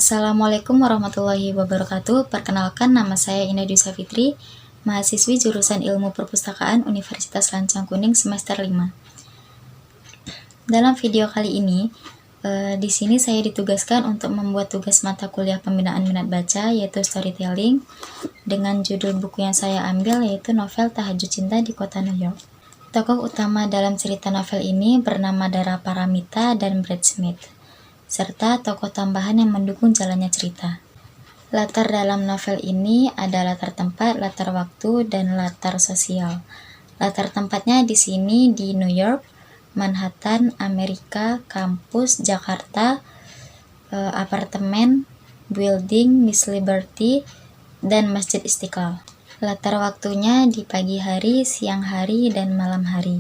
Assalamualaikum warahmatullahi wabarakatuh. Perkenalkan, nama saya Indah Dwi Safitri, mahasiswi jurusan Ilmu Perpustakaan Universitas Lancang Kuning semester 5. Dalam video kali ini, di sini saya ditugaskan untuk membuat tugas mata kuliah pembinaan minat baca, yaitu storytelling, dengan judul buku yang saya ambil yaitu novel Tahajud Cinta di Kota New York. Tokoh utama dalam cerita novel ini bernama Dara Paramita dan Brad Smith, serta tokoh tambahan yang mendukung jalannya cerita. Latar dalam novel ini ada latar tempat, latar waktu, dan latar sosial. Latar tempatnya di sini di New York, Manhattan, Amerika, kampus, Jakarta, apartemen, building, Miss Liberty, dan Masjid Istiqlal. Latar waktunya di pagi hari, siang hari, dan malam hari.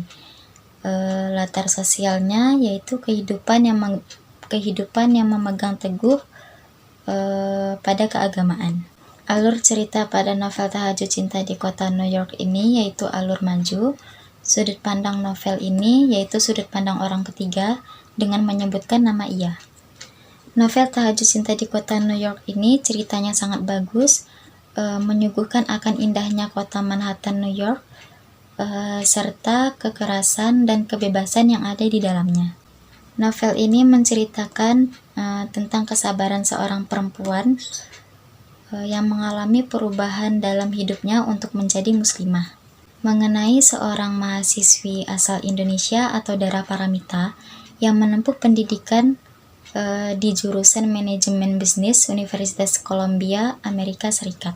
Latar sosialnya yaitu kehidupan yang memegang teguh pada keagamaan. Alur cerita pada novel Tahajud Cinta di Kota New York ini yaitu alur maju. Sudut pandang novel ini yaitu sudut pandang orang ketiga dengan menyebutkan nama ia. Novel Tahajud Cinta di Kota New York ini ceritanya sangat bagus, menyuguhkan akan indahnya kota Manhattan, New York, serta kekerasan dan kebebasan yang ada di dalamnya. Novel ini menceritakan tentang kesabaran seorang perempuan yang mengalami perubahan dalam hidupnya untuk menjadi muslimah. Mengenai seorang mahasiswi asal Indonesia atau Dara Paramita yang menempuh pendidikan di jurusan Manajemen Bisnis Universitas Columbia, Amerika Serikat.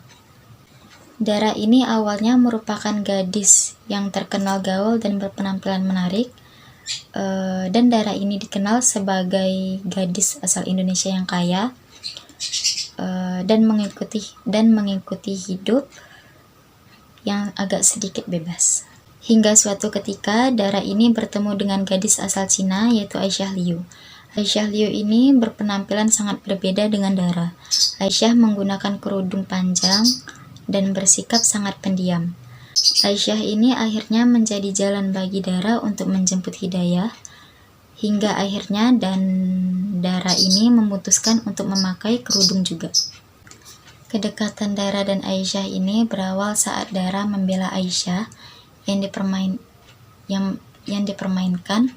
Dara ini awalnya merupakan gadis yang terkenal gaul dan berpenampilan menarik, dan Dara ini dikenal sebagai gadis asal Indonesia yang kaya dan mengikuti hidup yang agak sedikit bebas. Hingga suatu ketika Dara ini bertemu dengan gadis asal Cina yaitu Aisyah Liu. Aisyah Liu ini berpenampilan sangat berbeda dengan Dara. Aisyah menggunakan kerudung panjang dan bersikap sangat pendiam. Aisyah ini akhirnya menjadi jalan bagi Dara untuk menjemput hidayah, hingga akhirnya Dara ini memutuskan untuk memakai kerudung juga. Kedekatan Dara dan Aisyah ini berawal saat Dara membela Aisyah yang dipermainkan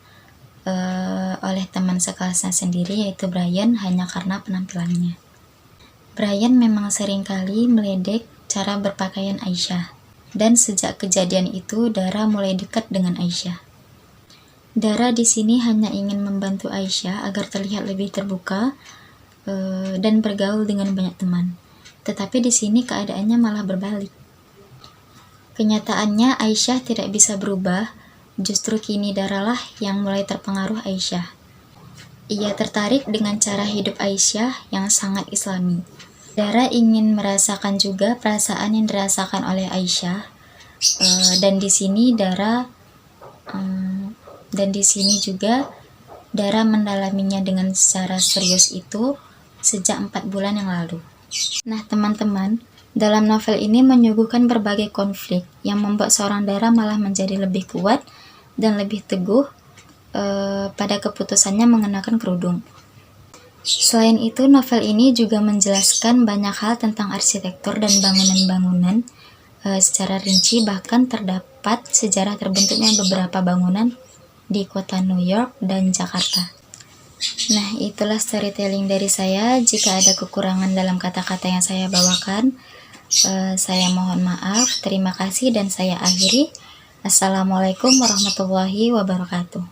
oleh teman sekelasnya sendiri yaitu Brian hanya karena penampilannya. Brian memang seringkali meledek cara berpakaian Aisyah, dan sejak kejadian itu Dara mulai dekat dengan Aisyah. Dara di sini hanya ingin membantu Aisyah agar terlihat lebih terbuka dan bergaul dengan banyak teman. Tetapi di sini keadaannya malah berbalik. Kenyataannya Aisyah tidak bisa berubah, justru kini Dara lah yang mulai terpengaruh Aisyah. Ia tertarik dengan cara hidup Aisyah yang sangat islami. Dara ingin merasakan juga perasaan yang dirasakan oleh Aisyah, dan di sini juga Dara mendalaminya dengan secara serius itu sejak 4 bulan yang lalu. Nah teman-teman, dalam novel ini menyuguhkan berbagai konflik yang membuat seorang Dara malah menjadi lebih kuat dan lebih teguh pada keputusannya mengenakan kerudung. Selain itu, novel ini juga menjelaskan banyak hal tentang arsitektur dan bangunan-bangunan secara rinci, bahkan terdapat sejarah terbentuknya beberapa bangunan di kota New York dan Jakarta. Nah, itulah storytelling dari saya. Jika ada kekurangan dalam kata-kata yang saya bawakan, saya mohon maaf. Terima kasih dan saya akhiri. Assalamualaikum warahmatullahi wabarakatuh.